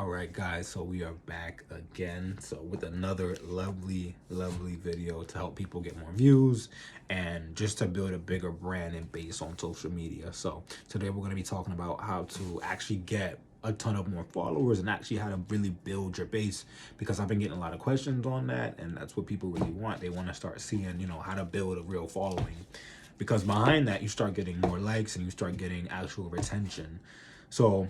All right, guys, so we are back again. So with another lovely, lovely video to help people get more views and just to build a bigger brand and base on social media. So today we're going to be talking about how to actually get a ton of more followers and actually how to really build your base, because I've been getting a lot of questions on that, and that's what people really want. They want to start seeing, how to build a real following, because behind that you start getting more likes and you start getting actual retention. So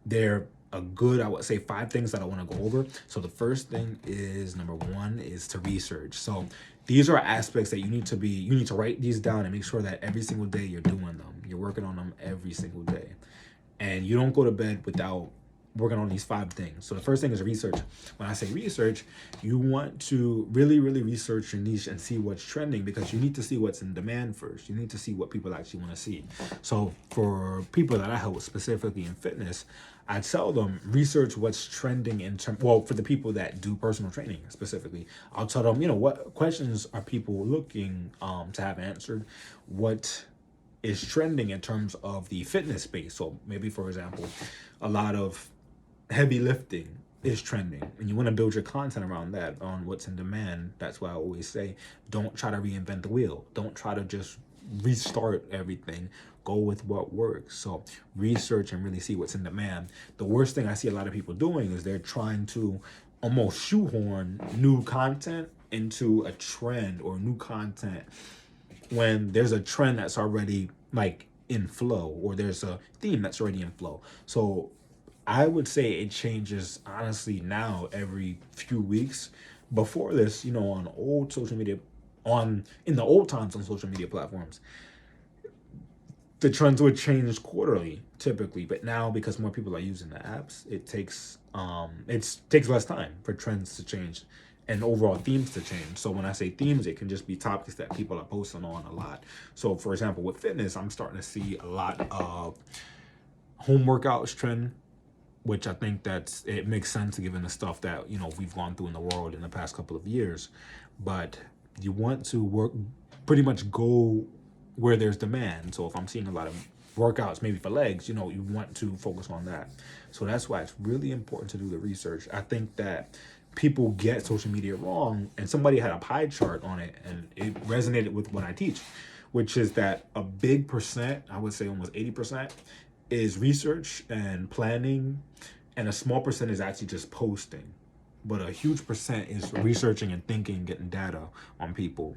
they're a good, I would say, 5 things that I want to go over. So the first thing is, number one is to research. So these are aspects that you need to write these down and make sure that every single day you're doing them. You're working on them every single day. And you don't go to bed without working on these 5 things. So the first thing is research. When I say research, you want to really, really research your niche and see what's trending, because you need to see what's in demand first. You need to see what people actually want to see. So for people that I help specifically in fitness, I tell them research what's trending for the people that do personal training specifically, I'll tell them, what questions are people looking to have answered, what is trending in terms of the fitness space. So maybe, for example, a lot of heavy lifting is trending, and you want to build your content around that, on what's in demand. That's why I always say, don't try to reinvent the wheel. Don't try to just restart everything. Go with what works. So research and really see what's in demand. The worst thing I see a lot of people doing is they're trying to almost shoehorn new content into a trend, or new content when there's a trend that's already like in flow, or there's a theme that's already in flow. So I would say it changes honestly now every few weeks. Before this, on old social media, on in the old times on social media platforms, the trends would change quarterly typically. But now, because more people are using the apps, it takes less time for trends to change and overall themes to change. So when I say themes, it can just be topics that people are posting on a lot. So for example, with fitness, I'm starting to see a lot of home workouts trend, which I think it makes sense given the stuff that we've gone through in the world in the past couple of years. But you want to pretty much go where there's demand. So if I'm seeing a lot of workouts, maybe for legs, you want to focus on that. So that's why it's really important to do the research. I think that people get social media wrong, and somebody had a pie chart on it, and it resonated with what I teach, which is that a big percent, I would say almost 80%, is research and planning, and a small percent is actually just posting. But a huge percent is researching and thinking, getting data on people,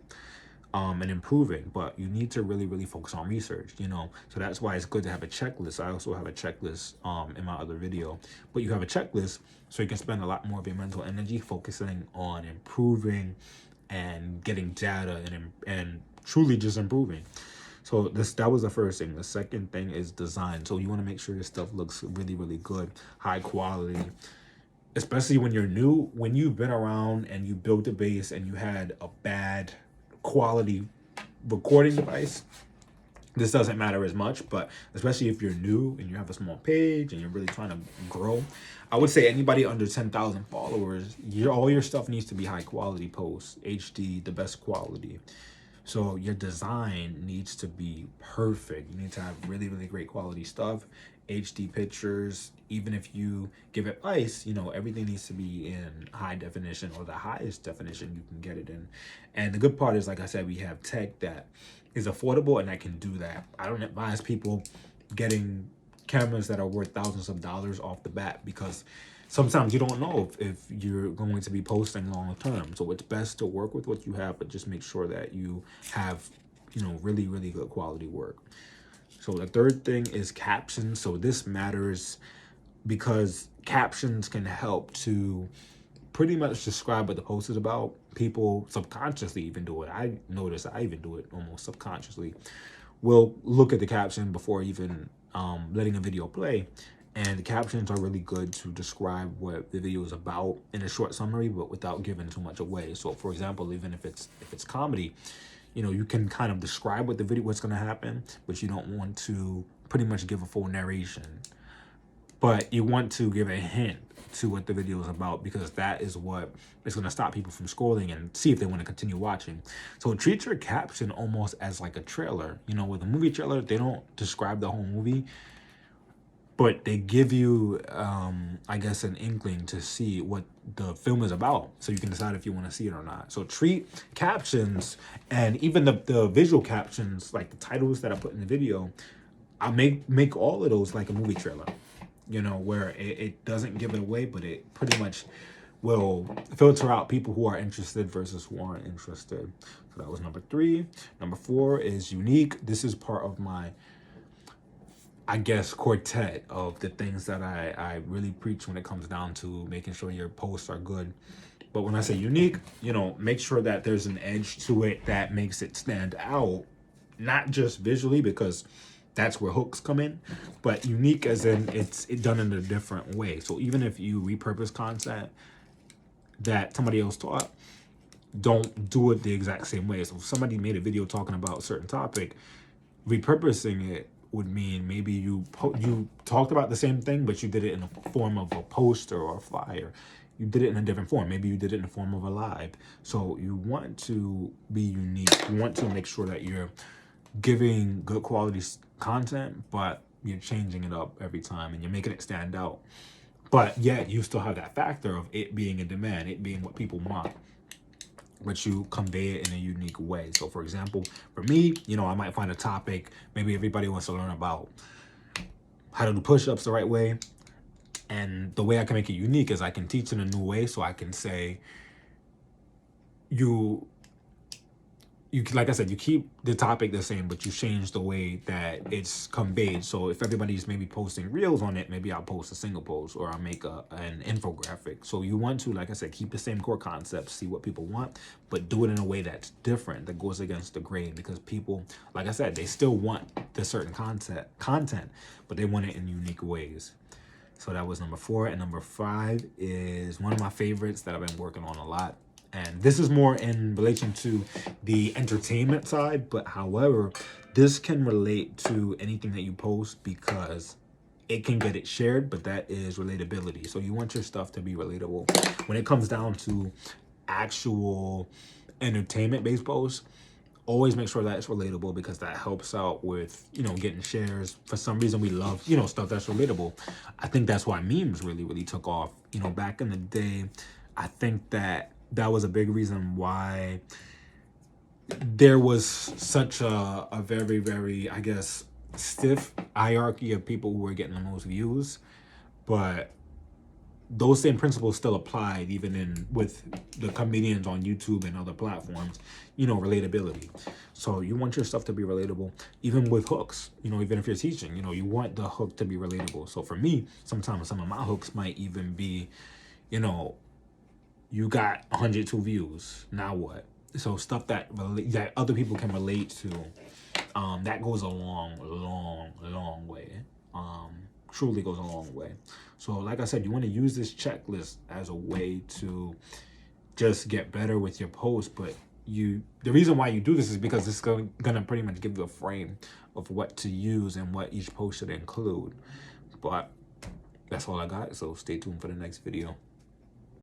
and improving. But you need to really, really focus on research, So that's why it's good to have a checklist. I also have a checklist in my other video. But you have a checklist so you can spend a lot more of your mental energy focusing on improving and getting data and truly just improving. So that was the first thing. The second thing is design. So you want to make sure your stuff looks really, really good, high quality, especially when you're new. When you've been around and you built a base and you had a bad quality recording device, this doesn't matter as much. But especially if you're new and you have a small page and you're really trying to grow, I would say anybody under 10,000 followers, all your stuff needs to be high quality posts, HD, the best quality. So your design needs to be perfect. You need to have really, really great quality stuff, HD pictures. Even if you give it ice, everything needs to be in high definition, or the highest definition you can get it in. And the good part is, like I said, we have tech that is affordable and that can do that. I don't advise people getting cameras that are worth thousands of dollars off the bat, because sometimes you don't know if you're going to be posting long term. So it's best to work with what you have, but just make sure that you have, really, really good quality work. So the third thing is captions. So this matters because captions can help to pretty much describe what the post is about. People subconsciously even do it. I notice I even do it almost subconsciously. We'll look at the caption before even letting a video play. And the captions are really good to describe what the video is about in a short summary, but without giving too much away. So for example, even if it's comedy, you can kind of describe what's going to happen, but you don't want to pretty much give a full narration. But you want to give a hint to what the video is about, because that is what is going to stop people from scrolling and see if they want to continue watching. So treat your caption almost as like a trailer. With a movie trailer, they don't describe the whole movie, but they give you, I guess, an inkling to see what the film is about, so you can decide if you want to see it or not. So treat captions and even the visual captions, like the titles that I put in the video, I make all of those like a movie trailer, you know, where it doesn't give it away, but it pretty much will filter out people who are interested versus who aren't interested. So that was number 3. Number 4 is unique. This is part of my, I guess, quartet of the things that I really preach when it comes down to making sure your posts are good. But when I say unique, you know, make sure that there's an edge to it that makes it stand out, not just visually, because that's where hooks come in, but unique as in it's done in a different way. So even if you repurpose content that somebody else taught, don't do it the exact same way. So if somebody made a video talking about a certain topic, repurposing it would mean maybe you talked about the same thing, but you did it in the form of a poster or a flyer. You did it in a different form. Maybe you did it in the form of a live. So you want to be unique. You want to make sure that you're giving good quality content, but you're changing it up every time and you're making it stand out. But yet you still have that factor of it being in demand, it being what people want, but you convey it in a unique way. So for example, for me, you know, I might find a topic, maybe everybody wants to learn about how to do push-ups the right way. And the way I can make it unique is I can teach in a new way. So I can say, you like I said, you keep the topic the same, but you change the way that it's conveyed. So if everybody's maybe posting reels on it, maybe I'll post a single post or I'll make an infographic. So you want to, like I said, keep the same core concepts, see what people want, but do it in a way that's different, that goes against the grain, because people, like I said, they still want the certain content, but they want it in unique ways. So that was number 4. And number 5 is one of my favorites that I've been working on a lot. And this is more in relation to the entertainment side, but however, this can relate to anything that you post because it can get it shared, but that is relatability. So you want your stuff to be relatable. When it comes down to actual entertainment-based posts, always make sure that it's relatable, because that helps out with, you know, getting shares. For some reason, we love, you know, stuff that's relatable. I think that's why memes really took off. You know, back in the day, I think that was a big reason why there was such a very, I guess, stiff hierarchy of people who were getting the most views. But those same principles still applied even with the comedians on YouTube and other platforms, you know, relatability. So you want your stuff to be relatable, even with hooks, you know, even if you're teaching, you know, you want the hook to be relatable. So for me, sometimes some of my hooks might even be, you know, you got 102 views, now what? So stuff that other people can relate to, that goes a long way. Truly goes a long way. So like I said, you want to use this checklist as a way to just get better with your post. But the reason why you do this is because it's gonna pretty much give you a frame of what to use and what each post should include. But that's all I got. So stay tuned for the next video.